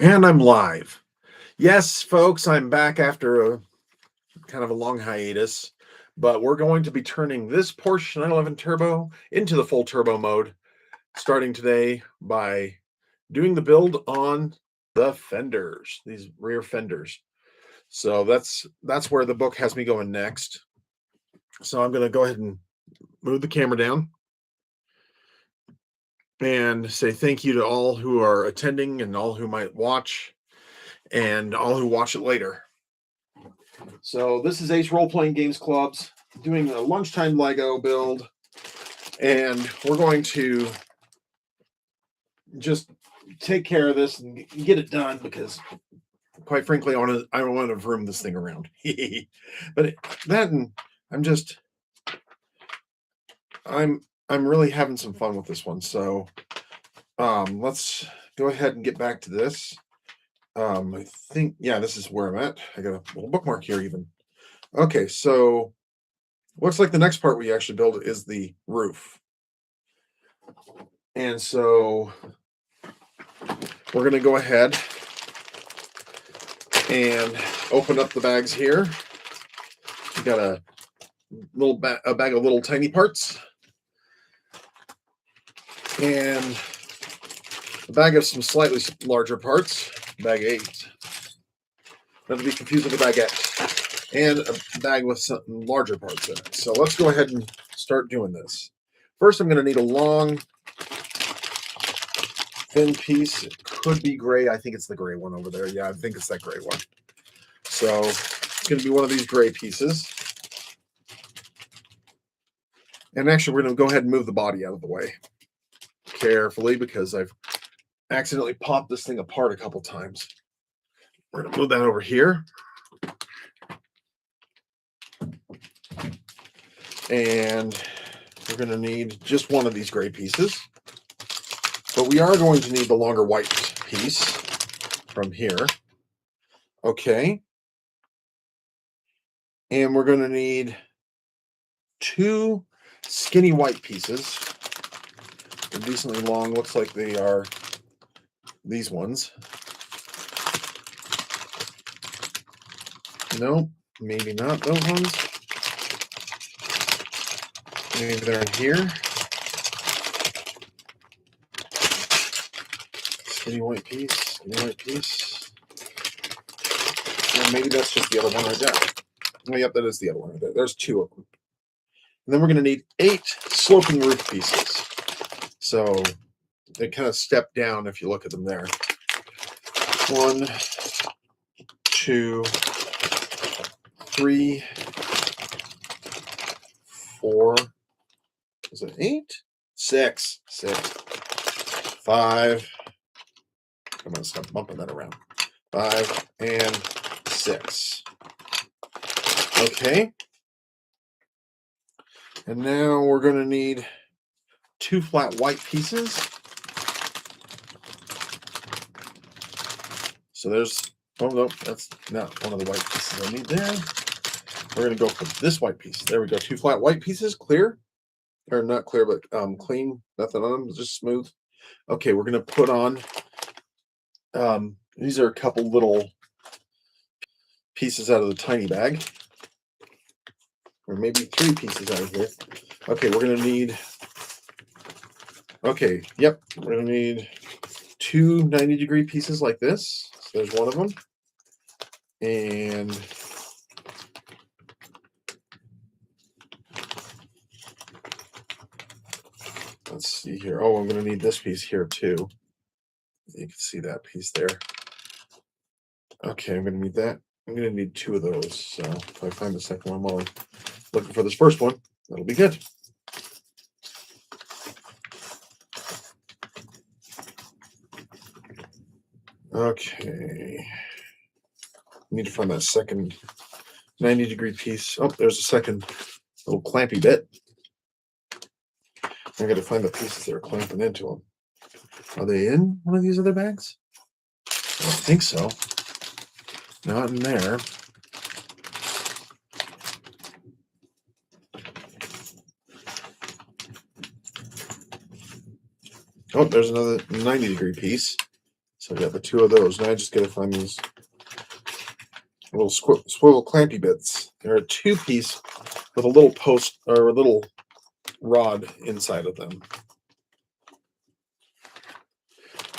And I'm live. Yes, folks, I'm back after a kind of a long hiatus, but we're going to be turning this Porsche 911 Turbo into the full turbo mode starting today by doing the build on the fenders, these rear fenders. So that's where the book has me going next. So I'm going to go ahead and move the camera down and say thank you to all who are attending and all who might watch and all who watch it later. So this is Ace Role Playing Games Club's doing a lunchtime Lego build, and we're going to just take care of this and get it done because, quite frankly, I want to vroom this thing around. But that and I'm really having some fun with this one. So let's go ahead and get back to this. I think this is where I'm at. I got a little bookmark here even. Okay, so looks like the next part we actually build is the roof. And so we're going to go ahead and open up the bags here. We got a bag of little tiny parts and a bag of some slightly larger parts, bag 8. Not to be confused with the bag X, and a bag with some larger parts in it. So let's go ahead and start doing this. First, I'm going to need a long, thin piece. It could be gray. I think it's the gray one over there. Yeah, I think it's that gray one. So it's going to be one of these gray pieces. And actually, we're going to go ahead and move the body out of the way carefully because I've accidentally popped this thing apart a couple times. We're going to move that over here. And we're going to need just one of these gray pieces. But we are going to need the longer white piece from here. Okay. And we're going to need 2 skinny white pieces. They're decently long. Looks like they are these ones. No, maybe not those ones. Maybe they're in here. Skinny white piece, skinny white piece. And maybe that's just the other one right there. Oh, yep, that is the other one right there. There's 2 of them. And then we're going to need 8 sloping roof pieces. So they kind of step down if you look at them there. 1, 2, 3, 4. Is it 8? 6. 5. I'm going to stop bumping that around. 5 and 6. Okay. And now we're going to need 2 flat white pieces. So there's, oh no, that's not one of the white pieces I need there. We're going to go for this white piece. There we go. 2 flat white pieces, clear. Or not clear, but clean. Nothing on them, just smooth. Okay, we're going to put on, these are a couple little pieces out of the tiny bag. Or maybe 3 pieces out of here. Okay, we're going to need, okay, yep, we're going to need 2 90-degree pieces like this. So there's one of them. And let's see here. Oh, I'm going to need this piece here too. You can see that piece there. Okay, I'm going to need that. I'm going to need 2 of those. So if I find the second one while I'm looking for this first one, that'll be good. Okay. Need to find that second 90-degree piece. Oh, there's a second little clampy bit. I got to find the pieces that are clamping into them. Are they in one of these other bags? I don't think so. Not in there. Oh, there's another 90-degree piece. So I got the 2 of those. Now I just got to find these little swivel clampy bits. They're a 2-piece with a little post or a little rod inside of them.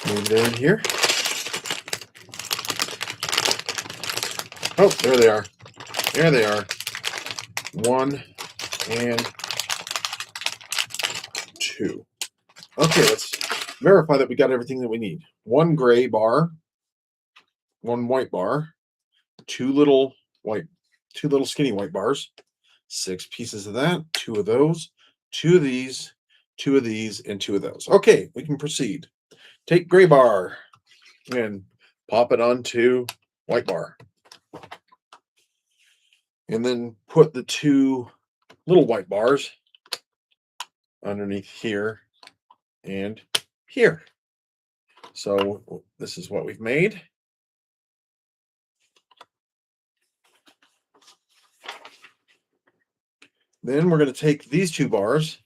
Move it in here. Oh, there they are. There they are. 1 and 2. Okay, let's verify that we got everything that we need. 1 gray bar, 1 white bar, 2 little skinny white bars, 6 pieces of that, 2 of those, 2 of these, 2 of these, and 2 of those. Okay, we can proceed. Take gray bar and pop it onto white bar. And then put the 2 little white bars underneath here and here. So this is what we've made. Then we're going to take these 2 bars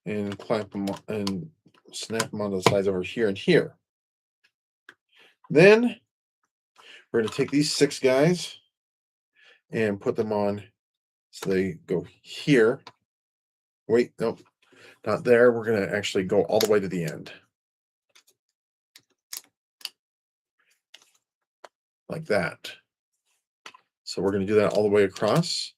and clamp them and snap them onto the sides over here and here. Then we're going to take these 6 guys and put them on so they go here. Wait, nope, not there. We're going to actually go all the way to the end. Like that. So we're going to do that all the way across.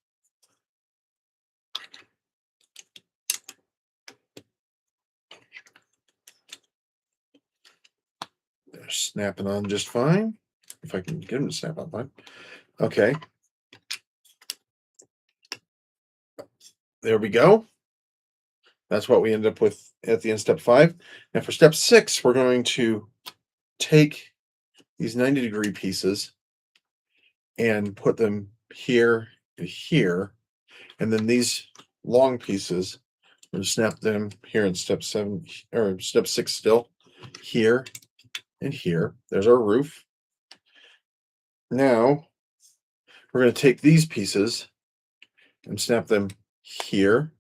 They're snapping on just fine. If I can get them to snap on fine. Okay. There we go. That's what we end up with at the end of step 5. Now for step 6, we're going to take these 90-degree pieces and put them here and here. And then these long pieces, we're going to snap them here in step 7 or step 6 still, here and here. There's our roof. Now we're going to take these pieces and snap them here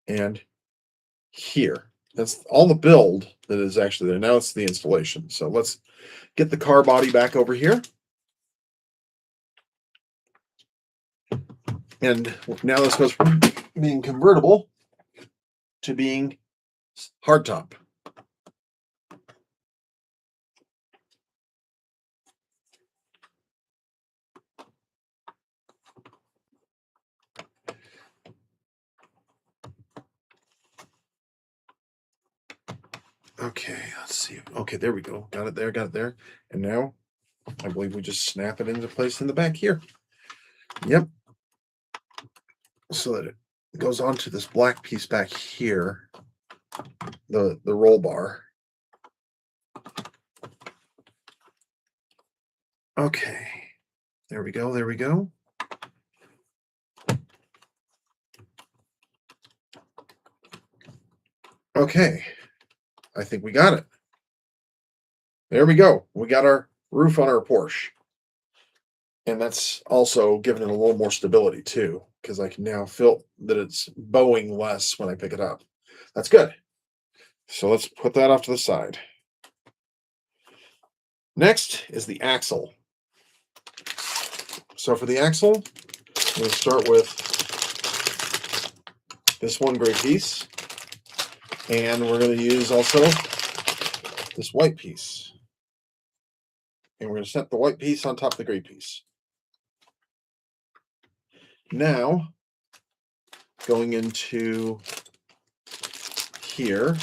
and here. That's all the build that is actually there. Now it's the installation. So let's get the car body back over here. And now this goes from being convertible to being hardtop. Okay, let's see. Okay, there we go. Got it there, got it there. And now I believe we just snap it into place in the back here. Yep. So that it goes onto this black piece back here, the roll bar. Okay. There we go, there we go. Okay. I think we got it. There we go. We got our roof on our Porsche. And that's also giving it a little more stability too, because I can now feel that it's bowing less when I pick it up. That's good. So let's put that off to the side. Next is the axle. So for the axle, I'm going to start with this 1 gray piece. And we're going to use also this white piece. And we're going to set the white piece on top of the gray piece. Now, going into here,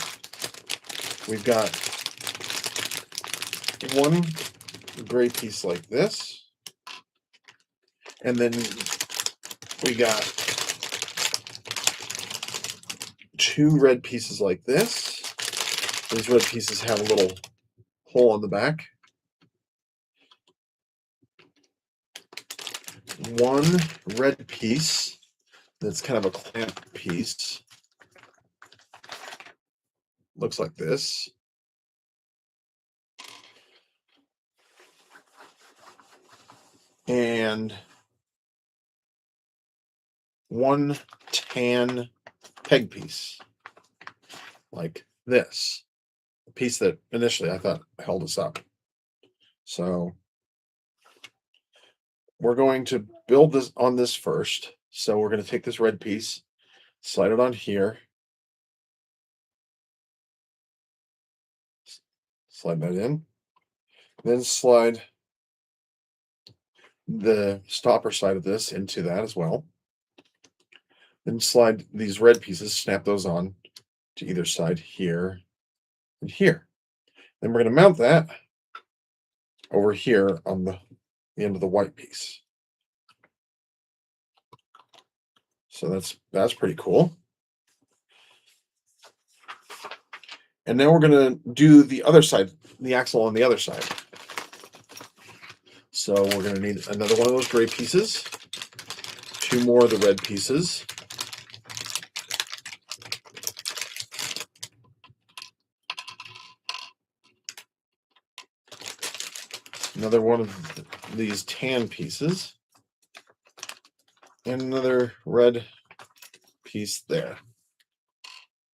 we've got 1 gray piece like this. And then we got 2 red pieces like this. These red pieces have a little hole in the back. 1 red piece that's kind of a clamp piece. Looks like this. And 1 tan peg piece like this. piece that initially I thought held us up. So we're going to build this on this first. So we're going to take this red piece, slide it on here, slide that in, then slide the stopper side of this into that as well. Then slide these red pieces, snap those on to either side here and here. Then we're going to mount that over here on the end of the white piece. So that's pretty cool. And now we're going to do the other side, the axle on the other side. So we're going to need another one of those gray pieces, two more of the red pieces, another one of these tan pieces, and another red piece there.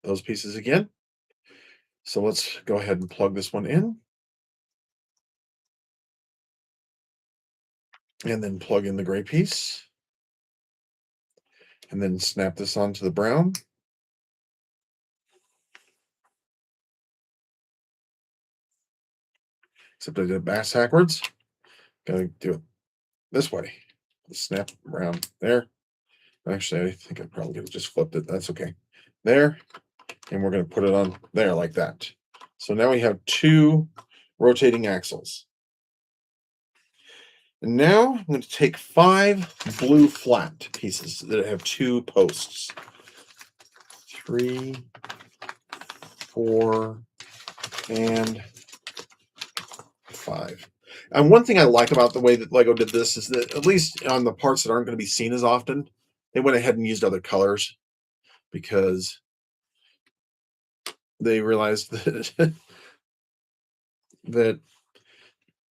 Those pieces again. So let's go ahead and plug this one in. And then plug in the gray piece. And then snap this onto the brown. Except I did it backwards. Gotta do it this way. Snap around there. Actually, I think I probably could have just flipped it. That's okay. There. And we're going to put it on there like that. So now we have two rotating axles. And now I'm going to take 5 blue flat pieces that have 2 posts. 3, 4, and 5. And one thing I like about the way that LEGO did this is that at least on the parts that aren't going to be seen as often, they went ahead and used other colors because they realized that that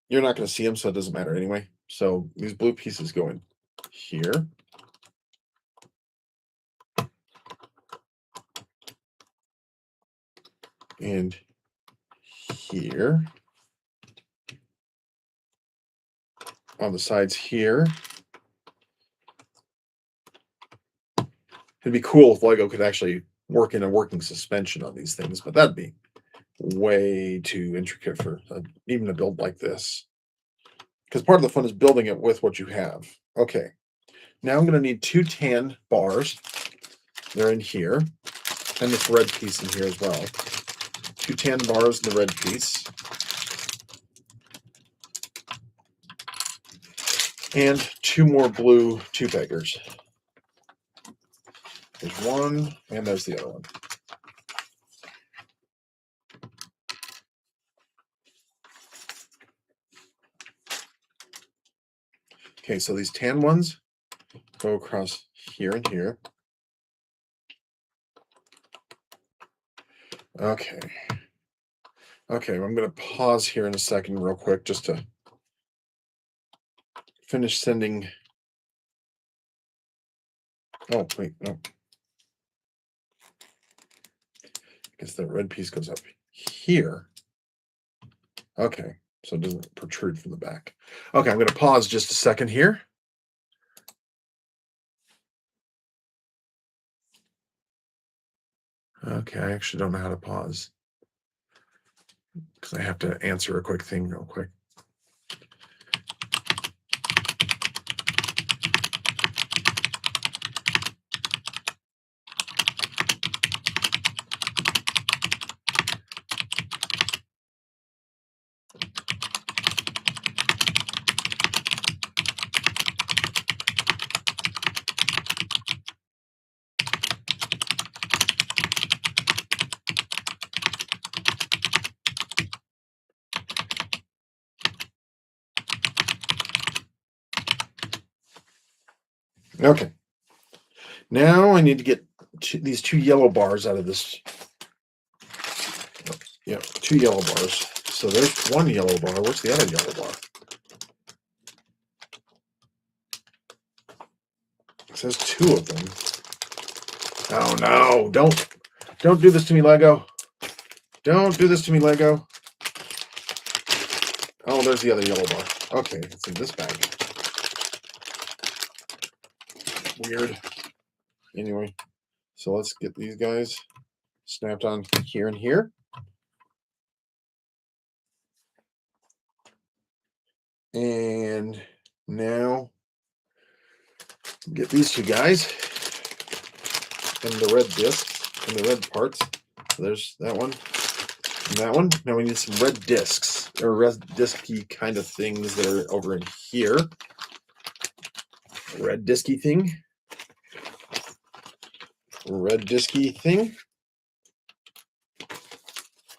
you're not going to see them, so it doesn't matter anyway. So these blue pieces go in here. And here. On the sides here. It'd be cool if LEGO could actually work in a working suspension on these things, but that'd be way too intricate for even a build like this. Because part of the fun is building it with what you have. Okay, now I'm going to need 2 tan bars. They're in here, and this red piece in here as well. 2 tan bars in the red piece. And 2 more blue 2-peggers. There's one, and there's the other one. Okay, so these tan ones go across here and here. Okay. Okay, I'm going to pause here in a second real quick just to finish sending. Oh, wait, no. I guess the red piece goes up here. Okay, so it doesn't protrude from the back. Okay, I'm going to pause just a second here. Okay, I actually don't know how to pause because I have to answer a quick thing real quick. Okay. Now I need to get these 2 yellow bars out of this. Yeah, 2 yellow bars. So there's 1 yellow bar. Where's the other yellow bar? It says 2 of them. Oh no! Don't do this to me, LEGO. Don't do this to me, Lego. Oh, there's the other yellow bar. Okay, it's in this bag. Weird. Anyway, so let's get these guys snapped on here and here. And now get these two guys and the red discs and the red parts. So there's that one and that one. Now we need some red discs or red disky kind of things that are over in here. Red disky thing. Red disky thing.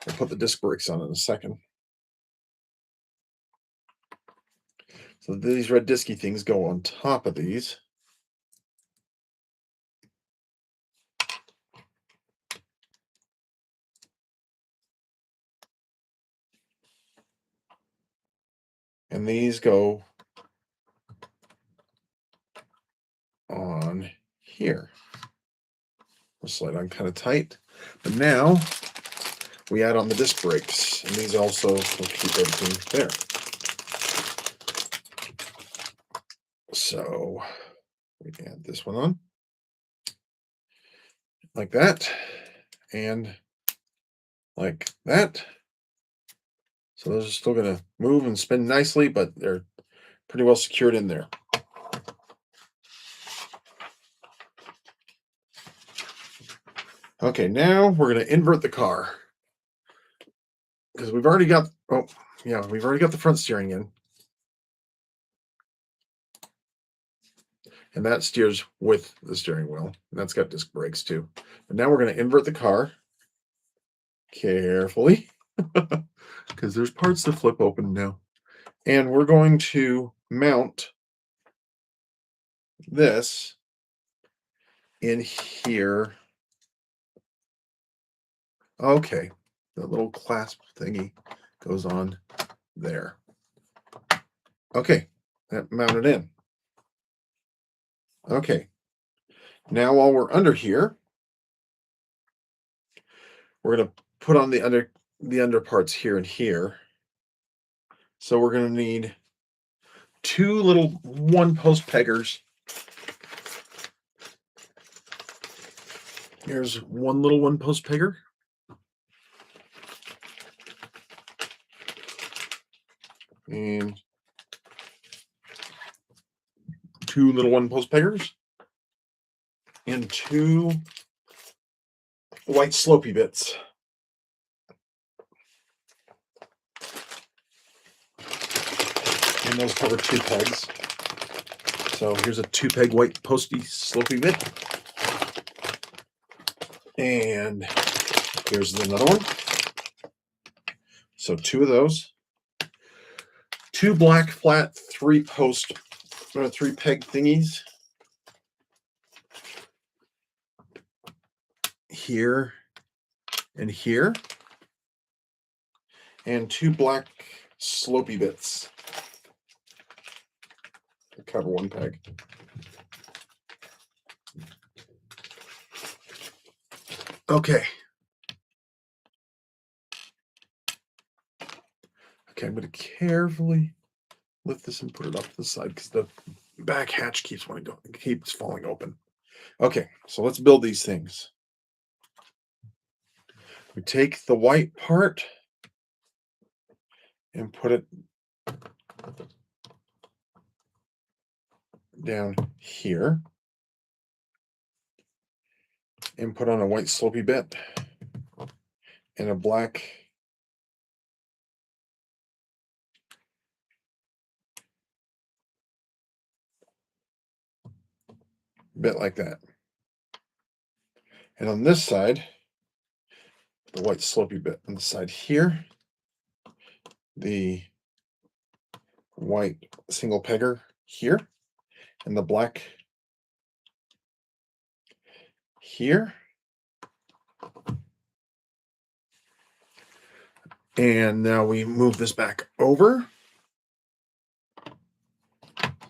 I'll put the disc brakes on in a second. So these red disky things go on top of these. And these go on here. We'll slide on kind of tight. But now we add on the disc brakes, and these also will keep everything there. So we add this one on like that and like that. So those are still going to move and spin nicely, but they're pretty well secured in there. Okay, now we're going to invert the car because we've already got, we've already got the front steering in. And that steers with the steering wheel. And that's got disc brakes too. But now we're going to invert the car carefully because there's parts that flip open now. And we're going to mount this in here. Okay, the little clasp thingy goes on there. Okay, that mounted in. Okay, now while we're under here, we're going to put on the under parts here and here. So we're going to need two little one-post peggers. Here's one little one-post pegger. And two little one-post peggers. And two white slopey bits. And those cover two pegs. So here's a two-peg white posty slopey bit. And here's another one. So two of those. Two black flat three-peg thingies. Here and here. And two black slopey bits to cover one peg. Okay. Okay, I'm going to carefully lift this and put it up to the side because the back hatch keeps falling open. Okay, so let's build these things. We take the white part and put it down here and put on a white slopey bit and a black bit like that. And on this side, the white slopey bit on the side here, the white single pegger here, and the black here. And now we move this back over.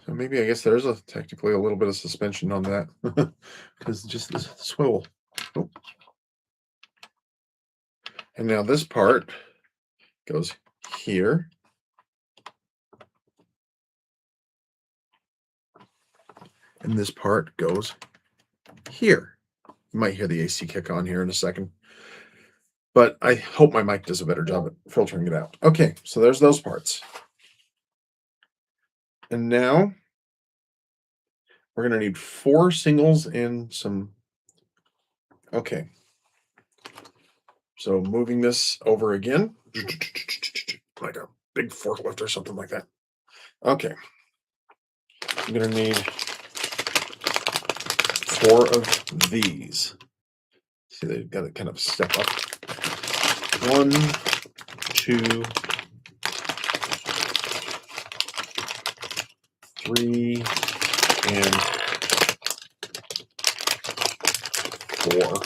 So maybe I guess there's technically a little bit of suspension on that because just this swivel. Oh. And now this part goes here. And this part goes here. You might hear the AC kick on here in a second. But I hope my mic does a better job at filtering it out. Okay, so there's those parts. And now we're going to need 4 singles and some. Okay. So moving this over again, like a big forklift or something like that. Okay. I'm going to need 4 of these. See, they've got to kind of step up. 1, 2, 3, and 4.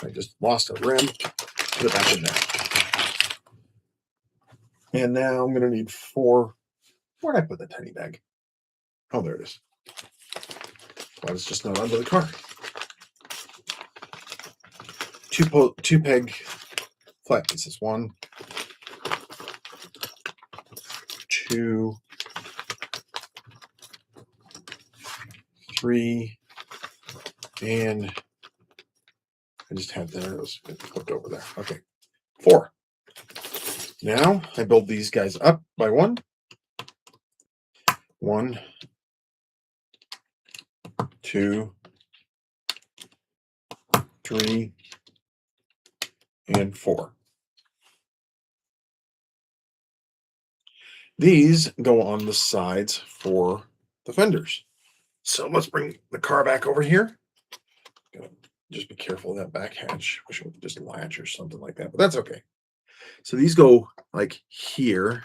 I just lost a rim. Put it back in there. And now I'm going to need 4. Where'd I put the tiny bag? Oh, there it is. Well, it's just not under the car. 2 peg flat pieces. 1, 2, 3, and I just had there. It was flipped over there. Okay, 4. Now I build these guys up by 1. 1, 2, 3, and 4. These go on the sides for the fenders. So let's bring the car back over here. Just be careful of that back hatch. Wish it would just latch or something like that, but that's okay. So these go like here.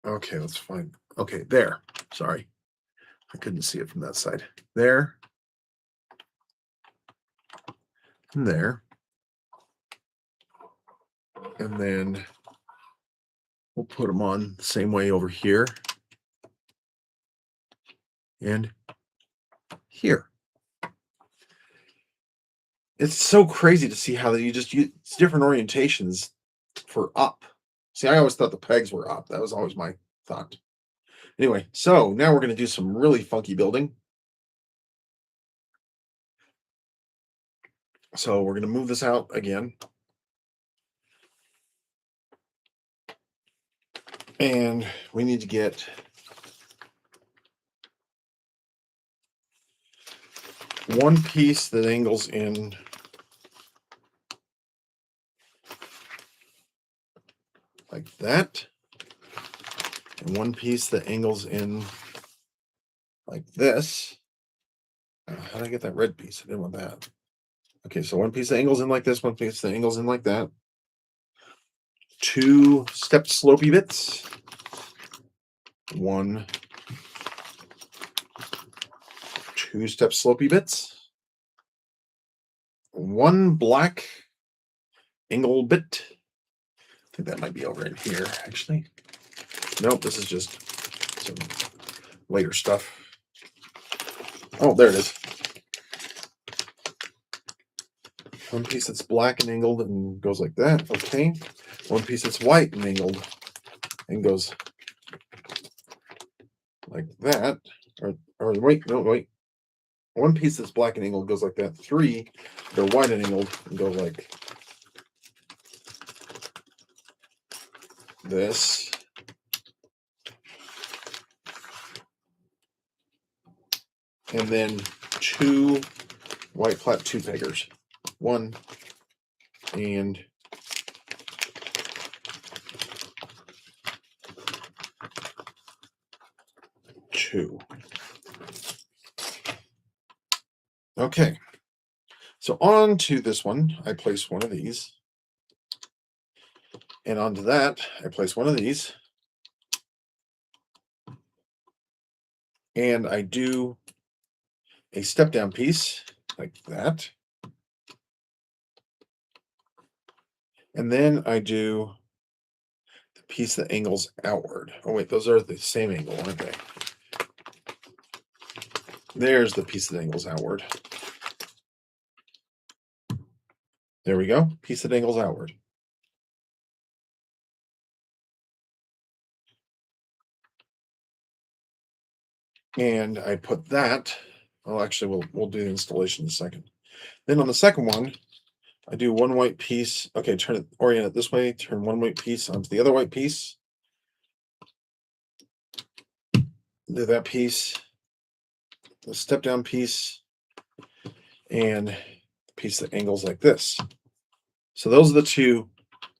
Okay, let's find. Okay, there. Sorry. I couldn't see it from that side. There. And there. And then we'll put them on the same way over here. And here. It's so crazy to see how you just use different orientations for up. See, I always thought the pegs were up. That was always my thought. Anyway, so now we're going to do some really funky building. So we're going to move this out again. And we need to get one piece that angles in like that, and one piece that angles in like this. How did I get that red piece? I didn't want that. Okay, so one piece that angles in like this, one piece that angles in like that. 2 step slopey bits. 1, 2 step slopey bits. 1 black angle bit. I think that might be over in here, actually. Nope, this is just some later stuff. Oh, there it is. One piece that's black and angled and goes like that. Okay. One piece that's white and angled and goes like that. Or wait, no, wait. One piece that's black and angled goes like that. 3, they're white and angled and go like this. And then 2 white flat 2 peggers. 1 and 2. Okay. So onto this one, I place one of these. And onto that, I place one of these. And I do a step down piece like that. And then I do the piece that angles outward. Oh, wait, those are the same angle, aren't they? There's the piece that angles outward. There we go. Piece that angles outward. And I put that. Well, actually, we'll do the installation in a second. Then on the second one, I do one white piece. Okay, orient it this way. Turn one white piece onto the other white piece. Do that piece, the step down piece, and the piece that angles like this. So those are the two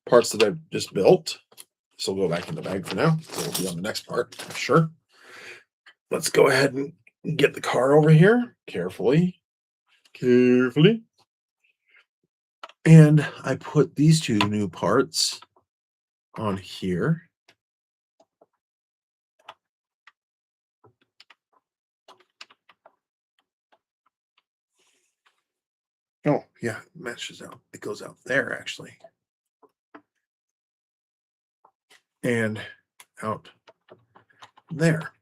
parts that I've just built. This will go back in the bag for now. We'll be on the next part, for sure. Let's go ahead and get the car over here carefully. Carefully. And I put these two new parts on here. Oh, yeah, it matches out. It goes out there, actually. And out there.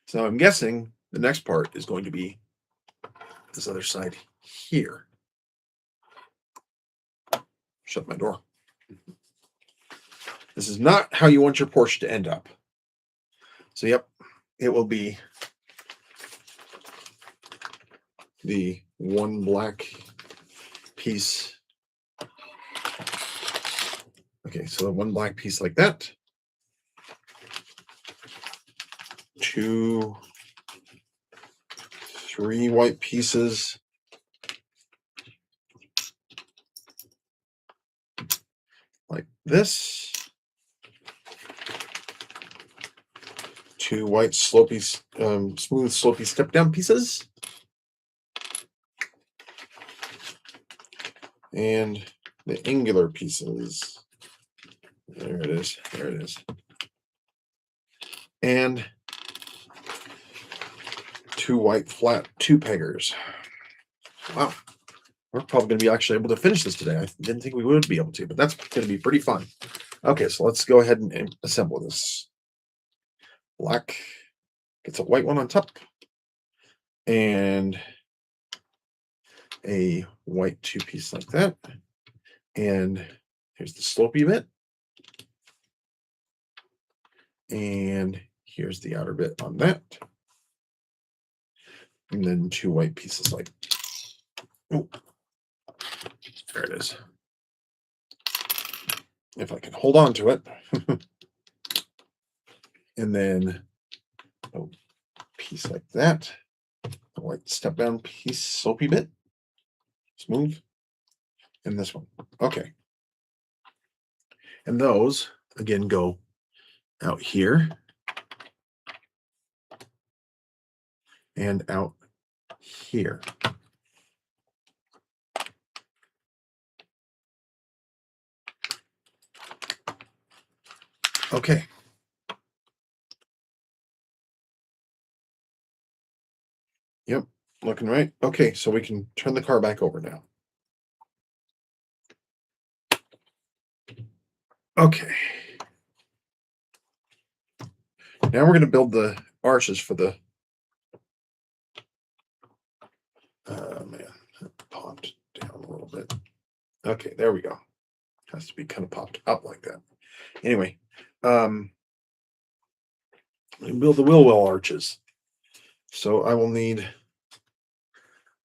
So I'm guessing the next part is going to be this other side here. Shut my door. This is not how you want your Porsche to end up. So, yep, it will be the one black piece. Okay, so the one black piece like that. 2, 3 white pieces. Like this. 2 white slopey, smooth slopey step down pieces. And the angular pieces. There it is. There it is. And 2 white flat 2-peggers. Wow. We're probably going to be actually able to finish this today. I didn't think we would be able to, but that's going to be pretty fun. Okay, so let's go ahead and assemble this. Black gets a white one on top. And a white 2-piece like that. And here's the slopey bit. And here's the outer bit on that. And then 2 white pieces like, oh, there it is. If I can hold on to it. And then a piece like that. A white step down piece, soapy bit. Smooth. And this one. Okay. And those, again, go out here. And out here. Okay. Yep, looking right. Okay, so we can turn the car back over now. Okay. Now we're going to build the arches for the... man, it popped down a little bit. Okay, there we go. Has to be kind of popped up like that. Anyway, we build the wheel well arches. So I will need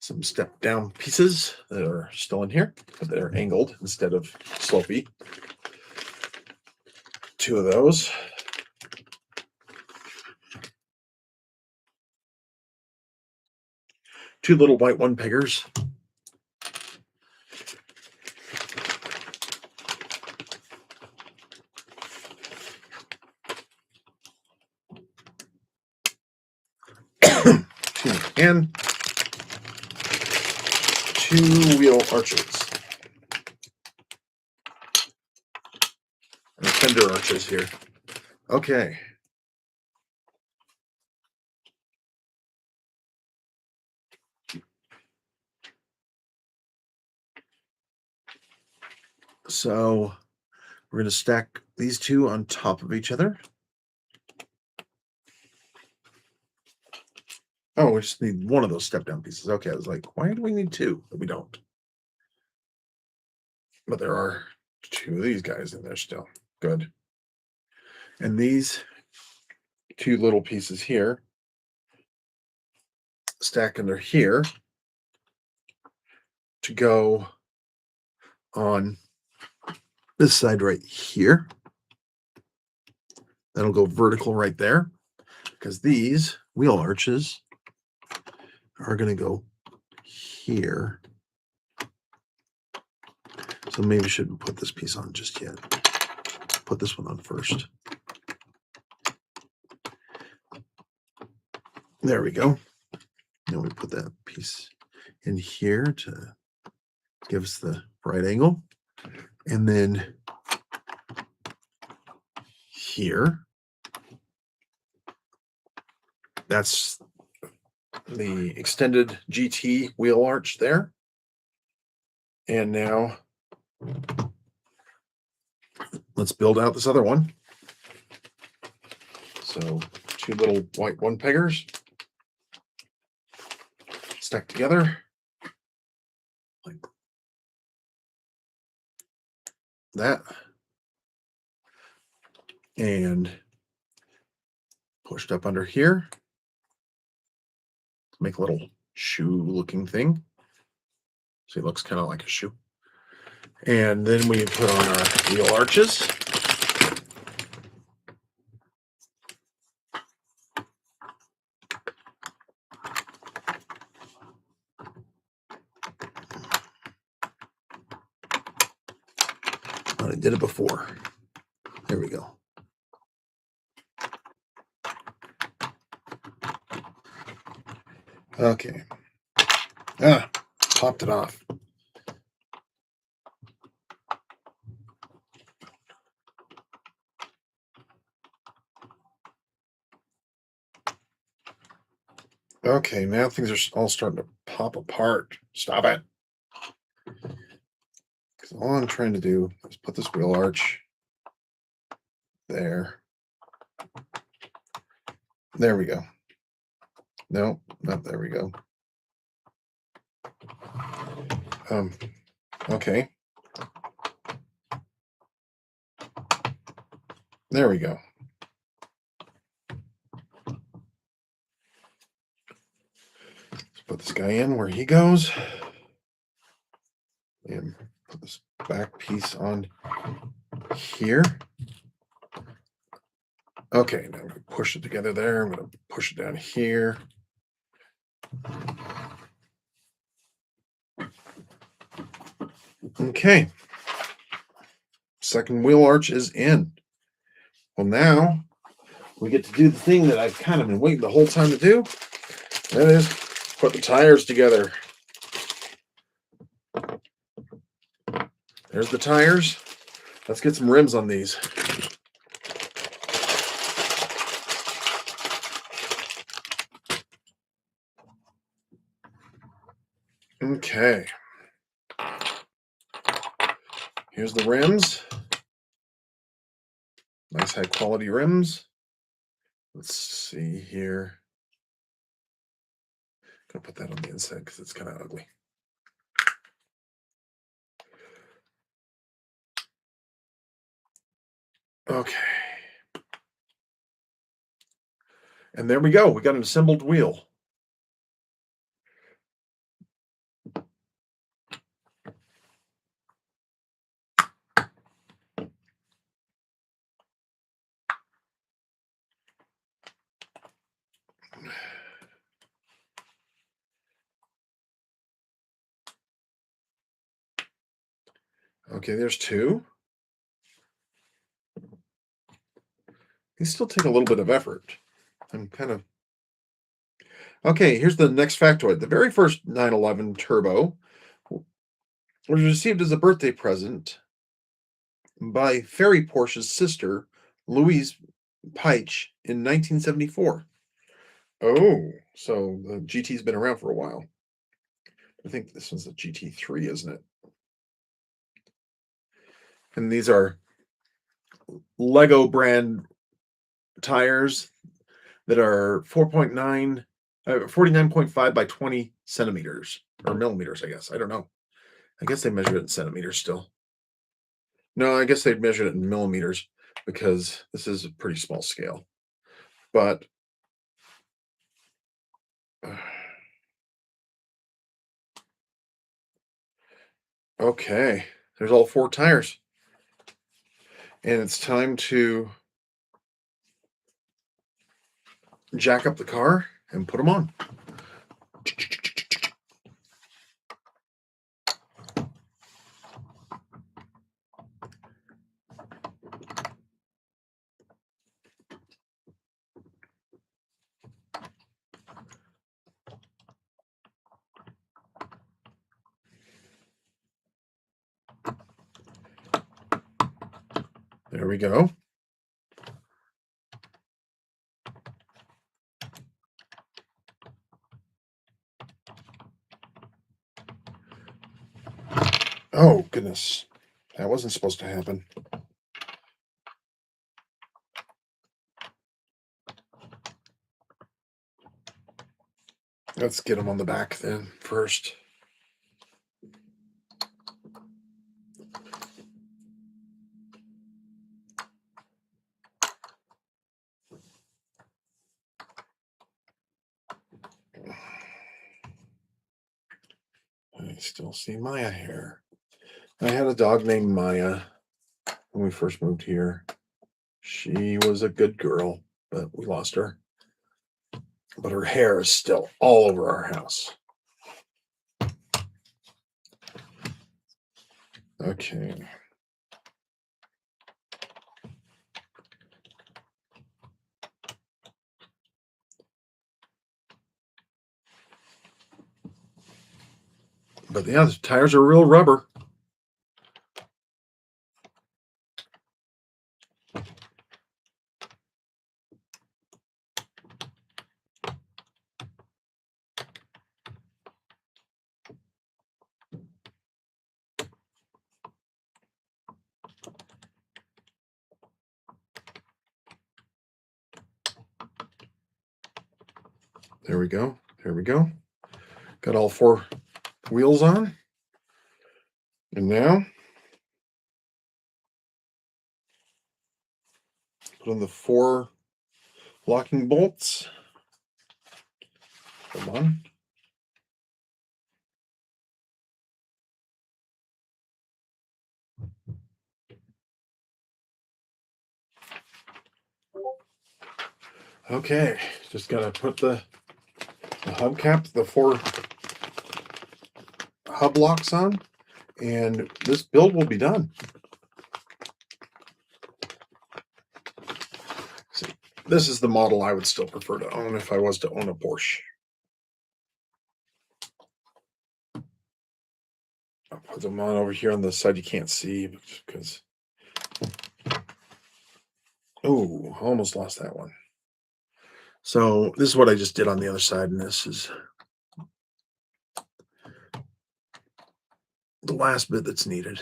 some step down pieces that are still in here, but they're angled instead of slopey. 2 of those. Two little white 1-peggers. And 2 wheel arches. And fender arches here. Okay. So we're going to stack these 2 on top of each other. Oh, Oh, we just need one of those step down pieces. Okay, I was like, why do we need two? But we don't. But there are two of these guys in there still. Good. And these two little pieces here stack under here to go on this side right here. That'll go vertical right there, because these wheel arches are going to go here. So maybe I shouldn't put this piece on just yet. Put this one on first. There we go. Now we put that piece in here to give us the right angle. And then here, that's the extended GT wheel arch there. And now let's build out this other one. So two little white one peggers stacked together like that, and pushed up under here to make a little shoe looking thing. So it looks kind of like a shoe. And then we put on our wheel arches. I did it before. There we go. Okay. Popped it off. Okay, now things are all starting to pop apart. Stop it. Because all I'm trying to do is put this wheel arch there. There we go. No, not there we go. Okay. There we go. Let's put this guy in where he goes. And put this back piece on here. Okay, now I'm going to push it together there. I'm going to push it down here. Okay. Second wheel arch is in. Well, now we get to do the thing that I've kind of been waiting the whole time to do. That is put the tires together. There's the tires. Let's get some rims on these. Okay. Here's the rims. Nice high quality rims. Let's see here. I'm gonna put that on the inside because it's kind of ugly. Okay. And there we go. We got an assembled wheel. Okay, there's two. These still take a little bit of effort. I'm kind of... Okay, here's the next factoid. The very first 911 Turbo was received as a birthday present by Ferry Porsche's sister, Louise Peich, in 1974. Oh, so the GT's been around for a while. I think this one's a GT3, isn't it? And these are Lego brand tires that are 4.9 49.5 by 20 centimeters or millimeters, I guess. I don't know. I guess they measured it in centimeters still. No, I guess they'd measured it in millimeters because this is a pretty small scale. But okay, there's all 4 tires. And it's time to jack up the car and put them on. There we go. Oh, goodness. That wasn't supposed to happen. Let's get them on the back then first. I still see Maya here. I had a dog named Maya when we first moved here. She was a good girl, but we lost her. But her hair is still all over our house. Okay. But yeah, the tires are real rubber. There we go. There we go. Got all 4 wheels on. And now, put on the 4 locking bolts. Hold on. Okay, just gotta put the hubcap, the 4 hub locks on, and this build will be done. See, this is the model I would still prefer to own if I was to own a Porsche. I'll put them on over here on the side you can't see because. Oh, almost lost that one. So this is what I just did on the other side, and this is the last bit that's needed.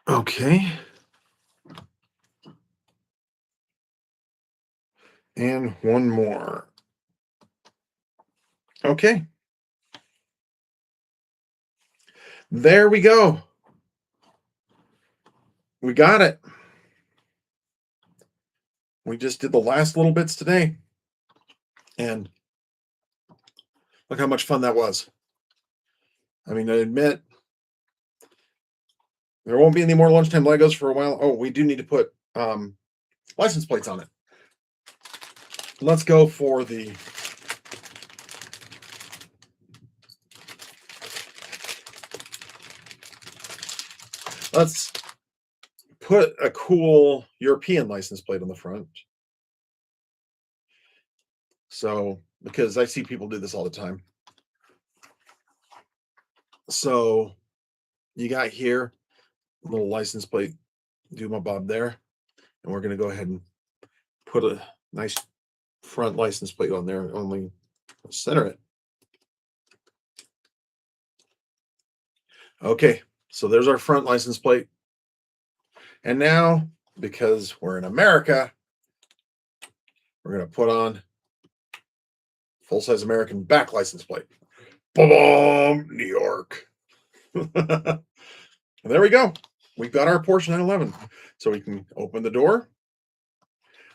Okay. And one more. Okay. There we go. We got it. We just did the last little bits today. And look how much fun that was. I mean, I admit there won't be any more Lunchtime Legos for a while. Oh, we do need to put license plates on it. Let's go for the let's put a cool European license plate on the front. So, because I see people do this all the time. So, you got here a little license plate, do my bob there, and we're going to go ahead and put a nice front license plate on there, only center it. Okay, so there's our front license plate. And now, because we're in America, we're going to put on full-size American back license plate. Boom, New York. There we go. We've got our Porsche 911. So we can open the door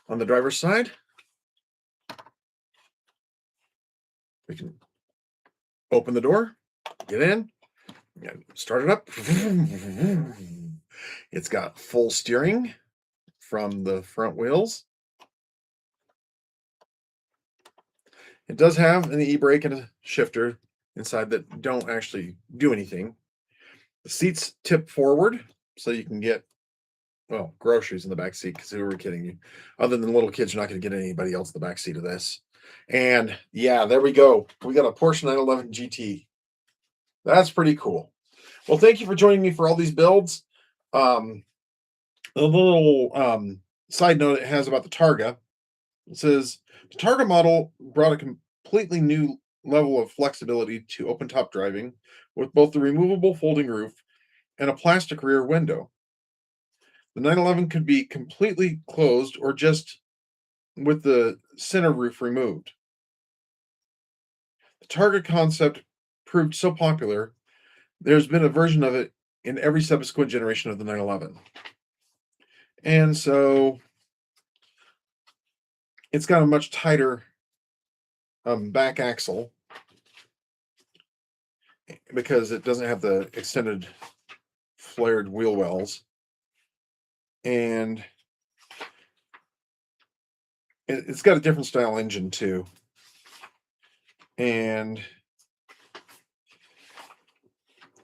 on the driver's side. We can open the door, get in, and start it up. It's got full steering from the front wheels. It does have an e-brake and a shifter inside that don't actually do anything. The seats tip forward so you can get, well, groceries in the back seat, because who are we kidding you? Other than little kids, you're not going to get anybody else in the back seat of this. And yeah, there we go. We got a Porsche 911 GT. That's pretty cool. Well, thank you for joining me for all these builds. A little side note it has about the Targa. It says the Targa model brought a completely new level of flexibility to open top driving with both the removable folding roof and a plastic rear window. The 911 could be completely closed or just with the center roof removed. The Targa concept proved so popular, there's been a version of it in every subsequent generation of the 911. And so it's got a much tighter back axle because it doesn't have the extended flared wheel wells. And it's got a different style engine too. And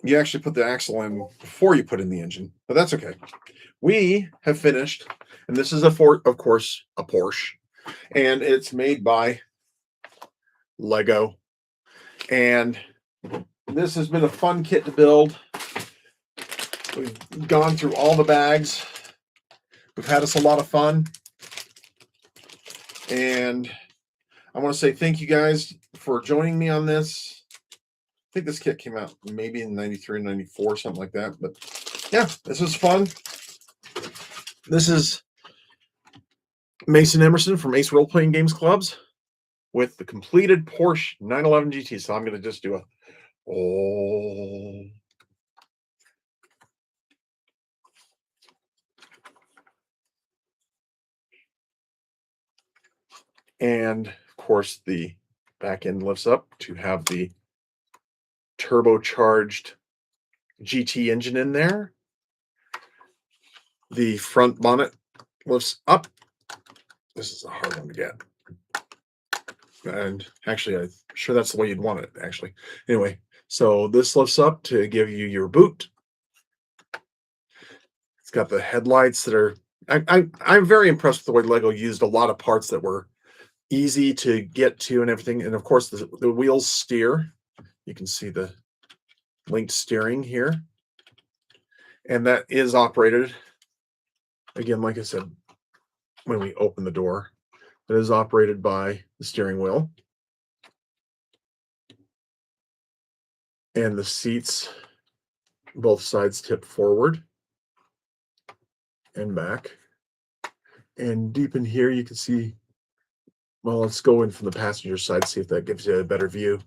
you actually put the axle in before you put in the engine, but that's okay. We have finished, and this is of course, a Porsche, and it's made by Lego. And this has been a fun kit to build. We've gone through all the bags. We've had us a lot of fun. And I want to say thank you guys for joining me on this. I think this kit came out maybe in 93, 94, something like that. But yeah, this was fun. This is Mason Emerson from Ace Role Playing Games Clubs with the completed Porsche 911 GT. So I'm going to just do a oh. And of course, the back end lifts up to have the turbocharged GT engine in there. The front bonnet lifts up. This is a hard one to get. And actually, I'm sure that's the way you'd want it, actually. Anyway, so this lifts up to give you your boot. It's got the headlights that are... I'm very impressed with the way Lego used a lot of parts that were easy to get to and everything. And of course, the wheels steer. You can see the linked steering here. And that is operated, again, like I said, when we open the door, it is operated by the steering wheel. And the seats, both sides tip forward and back. And deep in here, you can see, well, let's go in from the passenger side, see if that gives you a better view.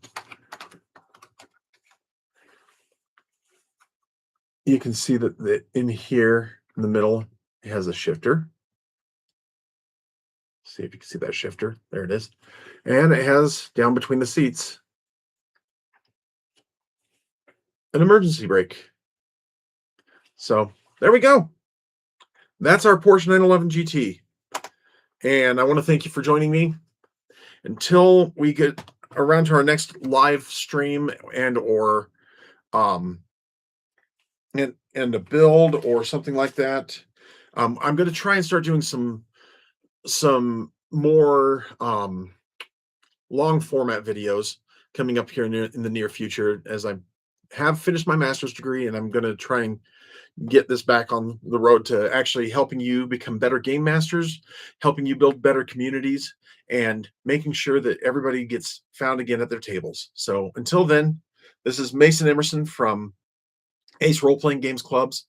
You can see that in here, in the middle, it has a shifter. See if you can see that shifter. There it is. And it has, down between the seats, an emergency brake. So there we go. That's our Porsche 911 GT. And I want to thank you for joining me. Until we get around to our next live stream and or and a build or something like that, I'm going to try and start doing some more long format videos coming up here in the near future, as I have finished my master's degree, and I'm going to try and get this back on the road to actually helping you become better game masters, helping you build better communities, and making sure that everybody gets found again at their tables. So until then, this is Mason Emerson from Ace Role Playing Games Clubs,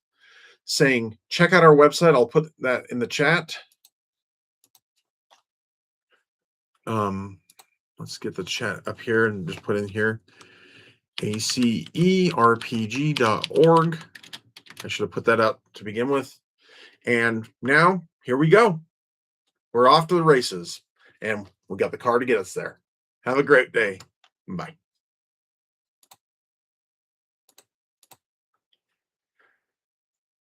saying, check out our website. I'll put that in the chat. Let's get the chat up here and just put in here acerpg.org. I should have put that up to begin with. And now here we go. We're off to the races, and we got the car to get us there. Have a great day. Bye.